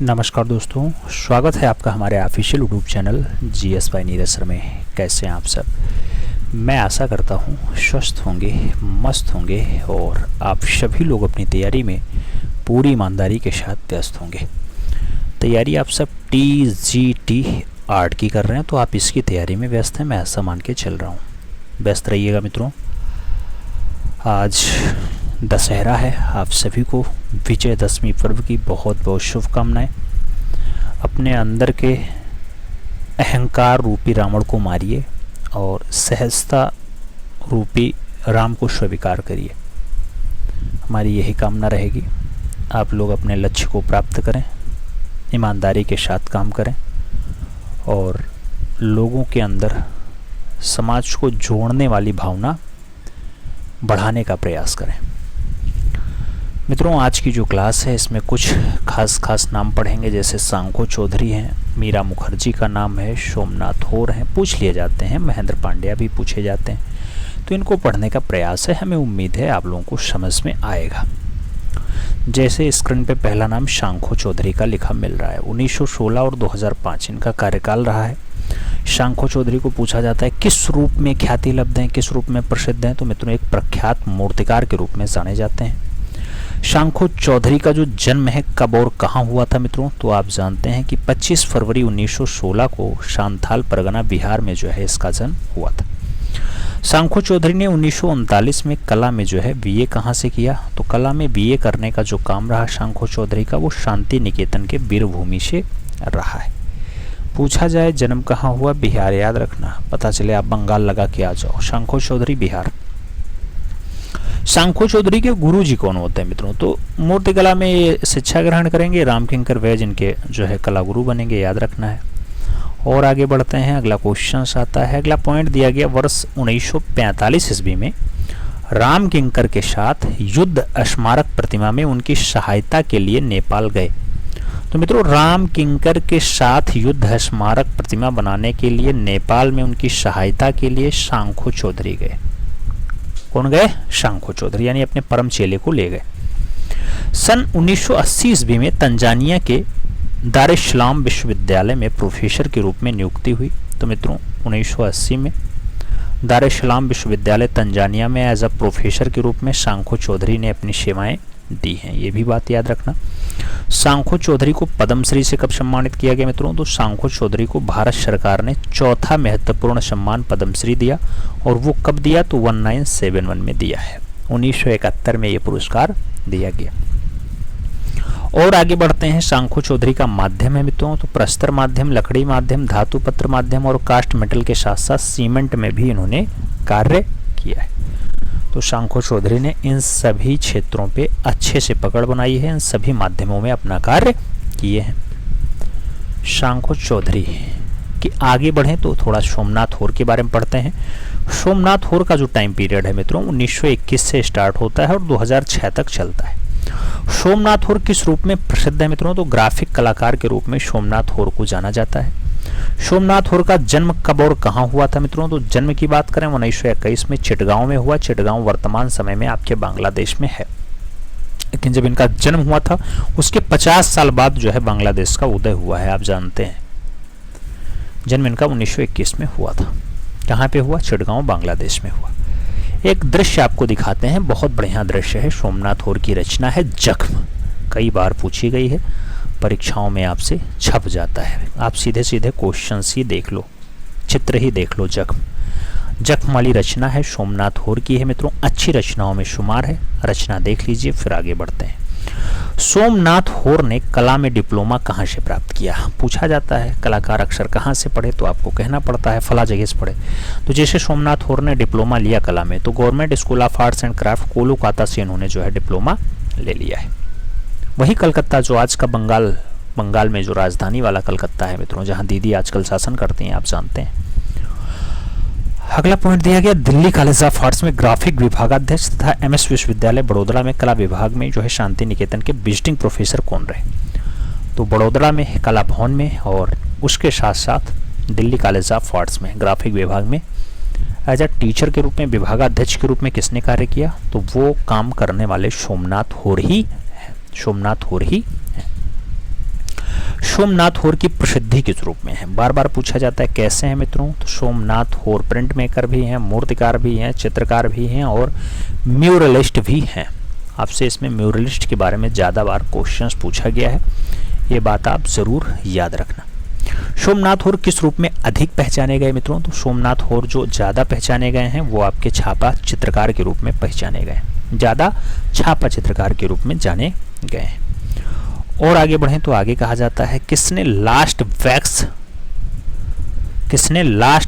नमस्कार दोस्तों, स्वागत है आपका हमारे official YouTube channel GS by Neeraj sir में। कैसे हैं आप सब? मैं आशा करता हूं स्वस्थ होंगे, मस्त होंगे और आप सभी लोग अपनी तैयारी में पूरी ईमानदारी के साथ व्यस्त होंगे। तैयारी आप सब TGT आर्ट की कर रहे हैं तो आप इसकी तैयारी में व्यस्त हैं, मैं ऐसा मान के चल रहा हूँ। व्यस्त रहिएगा मित्रों। आज दशहरा है, आप सभी को विजयदशमी पर्व की बहुत बहुत शुभकामनाएं। अपने अंदर के अहंकार रूपी रावण को मारिए और सहजता रूपी राम को स्वीकार करिए। हमारी यही कामना रहेगी। आप लोग अपने लक्ष्य को प्राप्त करें, ईमानदारी के साथ काम करें और लोगों के अंदर समाज को जोड़ने वाली भावना बढ़ाने का प्रयास करें। मित्रों, आज की जो क्लास है इसमें कुछ खास नाम पढ़ेंगे, जैसे सांखो चौधरी हैं, मीरा मुखर्जी का नाम है, सोमनाथ होर हैं, पूछ लिए जाते हैं, महेंद्र पांड्या भी पूछे जाते हैं। तो इनको पढ़ने का प्रयास है, हमें उम्मीद है आप लोगों को समझ में आएगा। जैसे स्क्रीन पे पहला नाम सांखो चौधरी का लिखा मिल रहा है। 1916 और 2005 इनका कार्यकाल रहा है। सांखो चौधरी को पूछा जाता है किस रूप में ख्याति लब्ध हैं, किस रूप में प्रसिद्ध हैं। तो मित्रों, एक प्रख्यात मूर्तिकार के रूप में जाने जाते हैं। सांखो चौधरी का जो जन्म है कब और कहाँ हुआ था मित्रों, तो आप जानते हैं कि 25 फरवरी 1916 को शांथाल परगना बिहार में जो है इसका जन्म हुआ था। सांखो चौधरी ने 1939 में कला में जो है BA कहाँ से किया, तो कला में BA करने का जो काम रहा सांखो चौधरी का वो शांति निकेतन के वीरभूमि से रहा है। पूछा जाए जन्म कहाँ हुआ, बिहार याद रखना, पता चले आप बंगाल लगा के आ जाओ। सांखो चौधरी बिहार। सांखो चौधरी के गुरुजी कौन होते हैं मित्रों, तो मूर्तिकला में ये शिक्षा ग्रहण करेंगे, रामकिंकर वैद्य इनके जो है कला गुरु बनेंगे, याद रखना है। और आगे बढ़ते हैं, अगला क्वेश्चन आता है। अगला पॉइंट दिया गया, वर्ष 1945 ईस्वी में रामकिंकर के साथ युद्ध स्मारक प्रतिमा में उनकी सहायता के लिए नेपाल गए। तो मित्रों, रामकिंकर के साथ युद्ध स्मारक प्रतिमा बनाने के लिए नेपाल में उनकी सहायता के लिए सांखो चौधरी गए। कौन गए? सांखो चौधरी, यानी अपने परम चेले को ले गए। सन 1980 ईस्वी में तंजानिया के दार इस सलाम विश्वविद्यालय में प्रोफेसर के रूप में नियुक्ति हुई। तो मित्रों, 1980 में दार इस सलाम विश्वविद्यालय तंजानिया में एज अ प्रोफेसर के रूप में सांखो चौधरी ने अपनी सेवाएं दी हैं, ये भी बात याद रखना। सांखो चौधरी को पद्मश्री से कब सम्मानित किया गया मित्रों, तो सांखो चौधरी को भारत सरकार ने चौथा महत्वपूर्ण सम्मान पद्मश्री दिया, और वो कब दिया, तो 1971 में दिया है। 1971 में ये पुरस्कार दिया गया। और आगे बढ़ते हैं, सांखो चौधरी का माध्यम है मित्रों, तो प्रस्तर माध्यम, लकड़ी माध्यम, धातु पत्र माध्यम और कास्ट मेटल के साथ साथ सीमेंट में भी इन्होंने कार्य किया है। तो सांखो चौधरी ने इन सभी क्षेत्रों पे अच्छे से पकड़ बनाई है, इन सभी माध्यमों में अपना कार्य किए हैं सांखो चौधरी। कि आगे बढ़ें तो थोड़ा सोमनाथ होर के बारे में पढ़ते हैं। सोमनाथ होर का जो टाइम पीरियड है मित्रों 1921 से स्टार्ट होता है और 2006 तक चलता है। सोमनाथ होर किस रूप में प्रसिद्ध है मित्रों, तो ग्राफिक कलाकार के रूप में सोमनाथ होर को जाना जाता है। सोमनाथ होर का जन्म कब और कहाँ हुआ था मित्रों, तो जन्म की बात करें 1921 में चिटगांव में हुआ। चिटगांव वर्तमान समय में आपके बांग्लादेश में है, लेकिन जब इनका जन्म हुआ था उसके 50 साल बाद जो है बांग्लादेश का उदय हुआ है, आप जानते हैं। जन्म इनका 1921 में हुआ था। कहाँ पे हुआ? चिटगांव बांग्लादेश में हुआ। एक दृश्य आपको दिखाते हैं, बहुत बढ़िया दृश्य है। सोमनाथ होर की रचना है जख्म, कई बार पूछी गई है, परीक्षाओं में आपसे छप जाता है। आप सीधे सीधे क्वेश्चन ही देख लो, चित्र ही देख लो। जख्म वाली रचना है, सोमनाथ होर की है मित्रों, अच्छी रचनाओं में शुमार है। रचना देख लीजिए, फिर आगे बढ़ते हैं। सोमनाथ होर ने कला में डिप्लोमा कहाँ से प्राप्त किया, पूछा जाता है। कलाकार अक्सर कहाँ से पढ़े, तो आपको कहना पड़ता है फला जगह से पढ़े। तो जैसे सोमनाथ होर ने डिप्लोमा लिया कला में, तो government school of arts and craft Kolkata से इन्होंने जो है डिप्लोमा ले लिया है। वही कलकत्ता जो आज का बंगाल में जो राजधानी वाला कलकत्ता है मित्रों, जहाँ दीदी आजकल शासन करती हैं, आप जानते हैं। अगला पॉइंट दिया गया, दिल्ली कॉलेज ऑफ आर्ट्स में ग्राफिक विभागाध्यक्ष तथा MS विश्वविद्यालय बड़ोदरा में कला विभाग में जो है शांति निकेतन के विजिटिंग प्रोफेसर कौन रहे, तो बड़ोदरा में कला भवन में, और उसके साथ साथ दिल्ली कॉलेज ऑफ आर्ट्स में ग्राफिक विभाग में एज अ टीचर के रूप में, विभागाध्यक्ष के रूप में किसने कार्य किया, तो वो काम करने वाले सोमनाथ होर ही हैं। सोमनाथ होर की प्रसिद्धि किस रूप में है, बार बार पूछा जाता है कैसे हैं मित्रों। तो सोमनाथ होर प्रिंट मेकर भी हैं, मूर्तिकार भी हैं, चित्रकार भी हैं और म्यूरलिस्ट भी हैं। आपसे इसमें म्यूरलिस्ट के बारे में ज़्यादा बार क्वेश्चंस पूछा गया है, ये बात आप ज़रूर याद रखना। सोमनाथ होर किस रूप में अधिक पहचाने गए मित्रों। तो सोमनाथ होर जो ज़्यादा पहचाने गए हैं वो आपके छापा चित्रकार के रूप में पहचाने गए, ज़्यादा छापा चित्रकार के रूप में जाने गए हैं। और आगे बढ़ें तो आगे कहा जाता है किसने लास्ट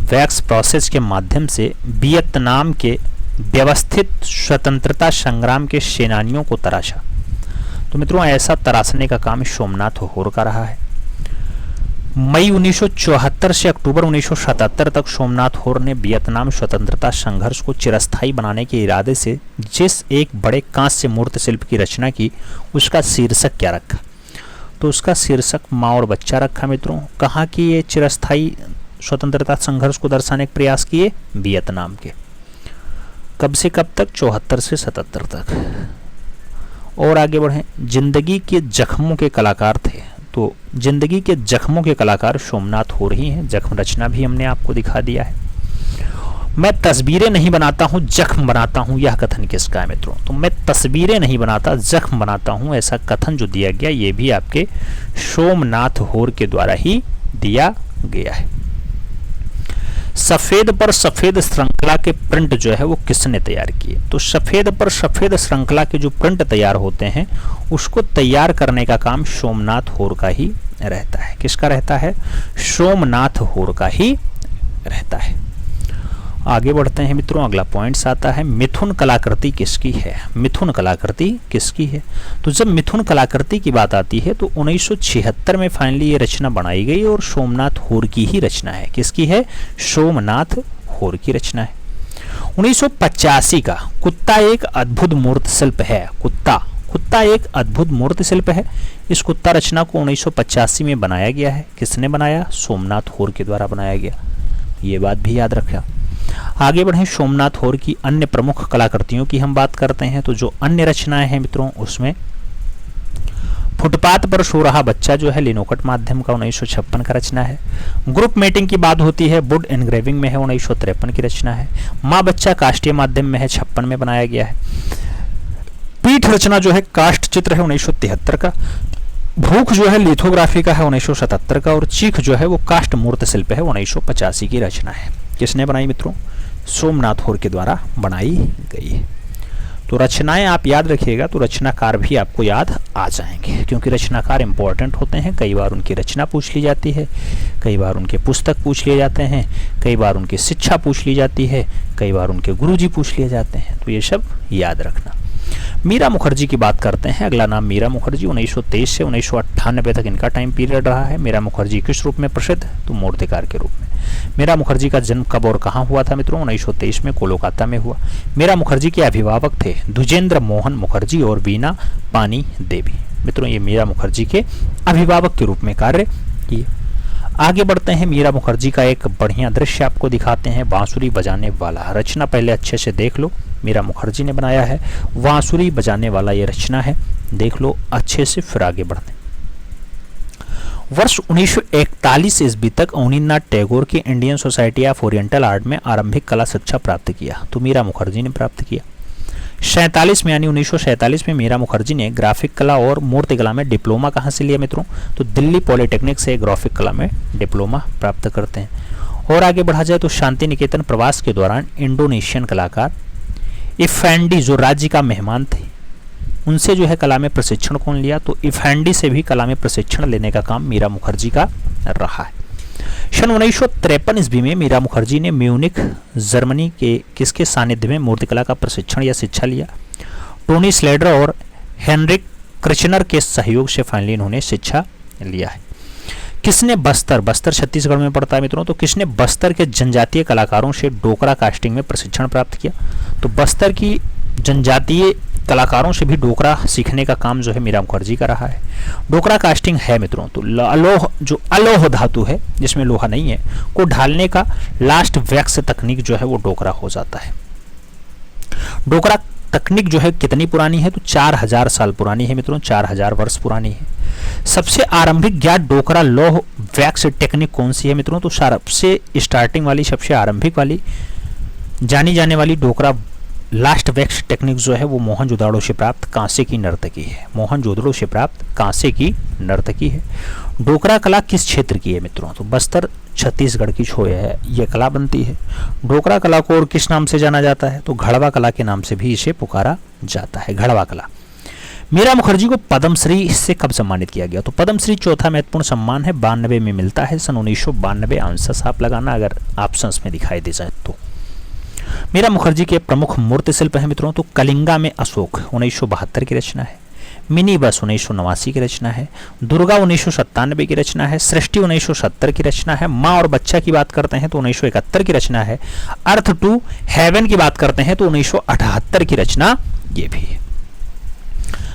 वैक्स प्रोसेस के माध्यम से वियतनाम के व्यवस्थित स्वतंत्रता संग्राम के सेनानियों को तराशा। तो मित्रों ऐसा तराशने का काम सोमनाथ होर का रहा है। मई 1974 से अक्टूबर 1977 तक सोमनाथ होर ने वियतनाम स्वतंत्रता संघर्ष को चिरस्थायी बनाने के इरादे से जिस एक बड़े कांस्य मूर्ति शिल्प की रचना की उसका शीर्षक क्या रखा। तो उसका शीर्षक माँ और बच्चा रखा मित्रों। कहाँ की ये चिरस्थायी स्वतंत्रता संघर्ष को दर्शाने के प्रयास किए, वियतनाम के। कब से कब तक, 74 से 77 तक। और आगे बढ़ें, जिंदगी के जख्मों के कलाकार थे। तो जिंदगी के जख्मों के कलाकार सोमनाथ होर ही हैं। जख्म रचना भी हमने आपको दिखा दिया है। मैं तस्वीरें नहीं बनाता हूँ, जख्म बनाता हूँ, यह कथन किसका है मित्रों। तो मैं तस्वीरें नहीं बनाता, जख्म बनाता हूँ, ऐसा कथन जो दिया गया ये भी आपके सोमनाथ होर के द्वारा ही दिया गया है। सफेद पर सफेद श्रृंखला के प्रिंट जो है वो किसने तैयार किए। तो सफेद पर सफेद श्रृंखला के जो प्रिंट तैयार होते हैं उसको तैयार करने का काम सोमनाथ होर का ही रहता है। किसका रहता है, सोमनाथ होर का ही रहता है। आगे बढ़ते हैं मित्रों, अगला पॉइंट्स आता है मिथुन कलाकृति किसकी है। मिथुन कलाकृति किसकी है। तो जब मिथुन कलाकृति की बात आती है तो 1976 में फाइनली ये रचना बनाई गई और सोमनाथ होर की ही रचना है। किसकी है, सोमनाथ होर की रचना है। 1985 का कुत्ता एक अद्भुत मूर्ति शिल्प है। कुत्ता एक अद्भुत मूर्ति शिल्प है। इस कुत्ता रचना को 1985 में बनाया गया है। किसने बनाया, सोमनाथ होर के द्वारा बनाया गया, ये बात भी याद रखा। आगे बढ़ें, सोमनाथ होर की अन्य प्रमुख कलाकृतियों की हम बात करते हैं। तो जो अन्य रचनाएं हैं मित्रों उसमें फुटपाथ पर सो रहा बच्चा जो है लिनोकट माध्यम का 1956 का रचना है। ग्रुप मीटिंग की बात होती है, वुड एनग्रेविंग में है, 1953 की रचना है। माँ बच्चा काष्ठीय माध्यम में है, 56 में बनाया गया है। पीठ रचना जो है काष्ठ चित्र है, 1973 का। भूख जो है लिथोग्राफी का है, 1977 का। और चीख जो है वो काष्ठ मूर्ति शिल्प है, 1985 की रचना है। किसने बनाई मित्रों, सोमनाथ होर के द्वारा बनाई गई है। तो रचनाएं आप याद रखिएगा तो रचनाकार भी आपको याद आ जाएंगे, क्योंकि रचनाकार इंपॉर्टेंट होते हैं। कई बार उनकी रचना पूछ ली जाती है, कई बार उनके पुस्तक पूछ लिए जाते हैं, कई बार उनकी शिक्षा पूछ ली जाती है, कई बार उनके गुरुजी पूछ लिए जाते हैं। तो ये सब याद रखना। मीरा मुखर्जी की बात करते हैं। अगला नाम मीरा मुखर्जी, 1923 से 1998 तक इनका टाइम पीरियड रहा है। मीरा मुखर्जी किस रूप में प्रसिद्ध, तो मूर्तिकार के रूप में। मीरा मुखर्जी का जन्म कब और कहाँ हुआ था मित्रों, 1923 में कोलकाता में हुआ। मीरा मुखर्जी के अभिभावक थे द्विजेंद्र मोहन मुखर्जी और वीना पानी देवी। मित्रों ये मीरा मुखर्जी के अभिभावक के रूप में कार्य किए। आगे बढ़ते हैं, मीरा मुखर्जी का एक बढ़िया दृश्य आपको दिखाते हैं, बांसुरी बजाने वाला। रचना पहले अच्छे से देख लो, मीरा मुखर्जी ने बनाया है, बांसुरी बजाने वाला ये रचना है, देख लो अच्छे से, फिर आगे बढ़ते हैं। वर्ष 1941 ईस्वी तक अवनींद्रनाथ टैगोर की Indian society of oriental art में आरंभिक कला शिक्षा प्राप्त किया, तो मीरा मुखर्जी ने प्राप्त किया। 47 में यानी 1947 में मीरा मुखर्जी ने ग्राफिक कला और मूर्ति कला में डिप्लोमा कहाँ से लिया मित्रों, तो दिल्ली पॉलिटेक्निक से ग्राफिक कला में डिप्लोमा प्राप्त करते हैं। और आगे बढ़ा जाए तो शांति निकेतन प्रवास के दौरान इंडोनेशियन कलाकार इफेंडी जो राज्य का मेहमान थे उनसे जो है कला में प्रशिक्षण कौन लिया, तो इफेंडी से भी कला में प्रशिक्षण लेने का काम मीरा मुखर्जी का रहा है। सन 1953 ईस्वी में मीरा मुखर्जी ने म्यूनिख जर्मनी के किसके सानिध्य में मूर्तिकला का प्रशिक्षण या शिक्षा लिया, टोनी स्लेडर और हेनरिक क्रिचनर के सहयोग से फाइनली इन्होंने शिक्षा लिया है। किसने बस्तर छत्तीसगढ़ में पड़ता है मित्रों, तो किसने बस्तर के जनजातीय कलाकारों से डोकरा कास्टिंग में प्रशिक्षण प्राप्त किया, तो बस्तर की जनजातीय कलाकारों से भी डोकरा सीखने का काम जो है मीरा मुखर्जी का रहा है। डोकरा कास्टिंग है मित्रों तो अलोह धातु है जिसमें लोहा नहीं है को ढालने का लास्ट वैक्स तकनीक जो है वो डोकरा हो जाता है। डोकरा तकनीक जो है कितनी पुरानी है, तो 4000 साल पुरानी है मित्रों, 4000 वर्ष पुरानी है। सबसे आरंभिक ज्ञात डोकरा लौह वैक्स टेक्निक कौन सी है मित्रों? तो सबसे स्टार्टिंग वाली, सबसे आरंभिक वाली जानी जाने वाली डोकरा लास्ट वैक्स टेक्निक जो है वो मोहनजोदड़ो से प्राप्त कांसे की नर्तकी है। मोहनजोदड़ो से प्राप्त कांसे की नर्तकी है। डोकरा कला किस क्षेत्र की है मित्रों? तो बस्तर छत्तीसगढ़ की छोय है, ये कला बनती है। डोकरा कला को और किस नाम से जाना जाता है? तो घड़वा कला के नाम से भी इसे पुकारा जाता है, घड़वा कला। मीरा मुखर्जी को पद्मश्री से कब सम्मानित किया गया? तो पद्मश्री चौथा महत्वपूर्ण सम्मान है, 92 में मिलता है, सन 1992। आंसर साफ लगाना अगर ऑप्शंस में दिखाई दे जाए तो। मीरा मुखर्जी के प्रमुख मूर्ति शिल्प हैं मित्रों, तो कलिंगा में अशोक 1972 की रचना है, मिनी बस 1989 की रचना है, दुर्गा 1997 की रचना है, सृष्टि 1970 की रचना है, माँ और बच्चा की बात करते हैं तो 1971 की रचना है, अर्थ टू हेवन की बात करते हैं तो 1978 की रचना ये भी है।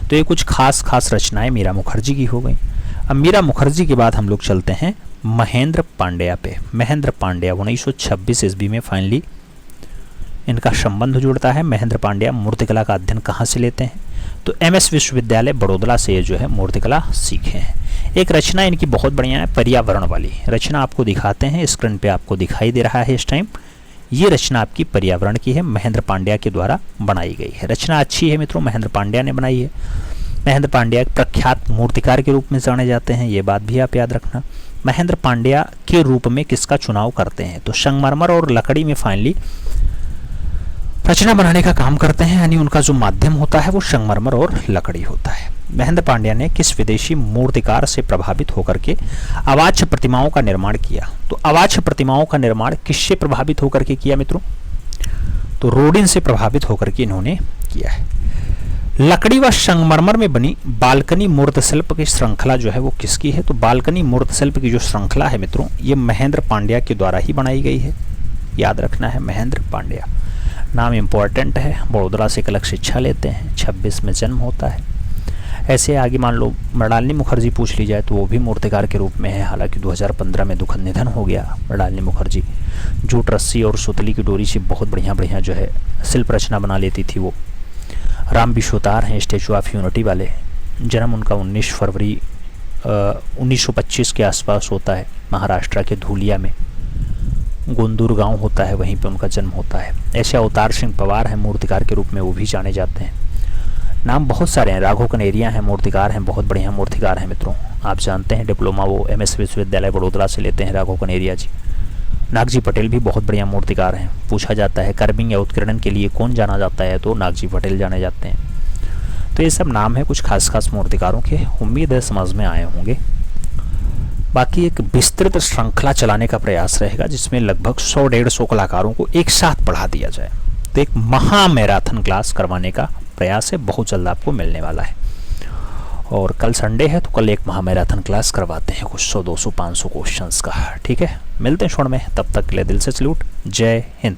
तो ये कुछ खास रचनाएं मीरा मुखर्जी की हो गई। अब मीरा मुखर्जी के बाद हम लोग चलते हैं महेंद्र पांड्या पे। महेंद्र पांड्या 1926 ईस्वी में फाइनली इनका संबंध जुड़ता है। महेंद्र पांड्या मूर्तिकला का अध्ययन कहाँ से लेते हैं? तो एमएस विश्वविद्यालय बड़ौदा से ये जो है मूर्तिकला सीखे हैं। एक रचना इनकी बहुत बढ़िया है, पर्यावरण वाली रचना आपको दिखाते हैं, स्क्रीन पे आपको दिखाई दे रहा है इस टाइम। ये रचना आपकी पर्यावरण की है, महेंद्र पांड्या के द्वारा बनाई गई है। रचना अच्छी है मित्रों, महेंद्र पांड्या ने बनाई है। महेंद्र पांड्या एक प्रख्यात मूर्तिकार के रूप में जाने जाते हैं, ये बात भी आप याद रखना। महेंद्र पांड्या के रूप में किसका चुनाव करते हैं? तो संगमरमर और लकड़ी में फाइनली रचना बनाने का काम करते हैं, यानी उनका जो माध्यम होता है वो संगमरमर और लकड़ी होता है। महेंद्र पांड्या ने किस विदेशी मूर्तिकार से प्रभावित होकर के अवाच्य प्रतिमाओं का निर्माण किया? तो अवाच्य प्रतिमाओं का निर्माण किससे प्रभावित होकर के किया मित्रों? तो रोडिन से प्रभावित होकर के इन्होंने किया है। लकड़ी व संगमरमर में बनी बालकनी मूर्तिशिल्प की श्रृंखला जो है वो किसकी है? तो बालकनी मूर्तिशिल्प की जो श्रृंखला है मित्रों, ये महेंद्र पांड्या के द्वारा ही बनाई गई है, याद रखना है। महेंद्र पांड्या नाम इम्पोर्टेंट है, बड़ौदा से एक अलग शिक्षा लेते हैं, 26 में जन्म होता है। ऐसे आगे मान लो मृणालिनी मुखर्जी पूछ ली जाए तो वो भी मूर्तिकार के रूप में है, हालांकि 2015 में दुखद निधन हो गया मृणालिनी मुखर्जी। जूट रस्सी और सुतली की डोरी से बहुत बढ़िया जो है शिल्प रचना बना लेती थी वो। राम विश्वतार हैं स्टैचू ऑफ यूनिटी वाले, जन्म उनका 19 फरवरी 1925 के आसपास होता है, महाराष्ट्र के धूलिया में गोंदूर गांव होता है, वहीं पे उनका जन्म होता है। ऐसे अवतार सिंह पवार हैं मूर्तिकार के रूप में, वो भी जाने जाते हैं। नाम बहुत सारे हैं, राघव कनेरिया हैं मूर्तिकार हैं, बहुत बढ़िया मूर्तिकार हैं मित्रों, आप जानते हैं। डिप्लोमा वो एमएस विश्वविद्यालय बड़ौदा से लेते हैं राघव कनेरिया जी। नागजी पटेल भी बहुत बढ़िया मूर्तिकार हैं। पूछा जाता है कर्बिंग या उत्कीर्णन के लिए कौन जाना जाता है, तो नागजी पटेल जाने जाते हैं। तो ये सब नाम है कुछ खास मूर्तिकारों के, उम्मीद है समझ में आए होंगे। बाकी एक विस्तृत श्रृंखला चलाने का प्रयास रहेगा जिसमें लगभग 100-150 कलाकारों को एक साथ पढ़ा दिया जाए। तो एक महा मैराथन क्लास करवाने का प्रयास है, बहुत जल्द आपको मिलने वाला है। और कल संडे है तो कल एक महा मैराथन क्लास करवाते हैं, कुछ 100, 200, 500 क्वेश्चंस का, ठीक है। मिलते हैं क्षण में, तब तक के लिए दिल से सैल्यूट, जय हिंद।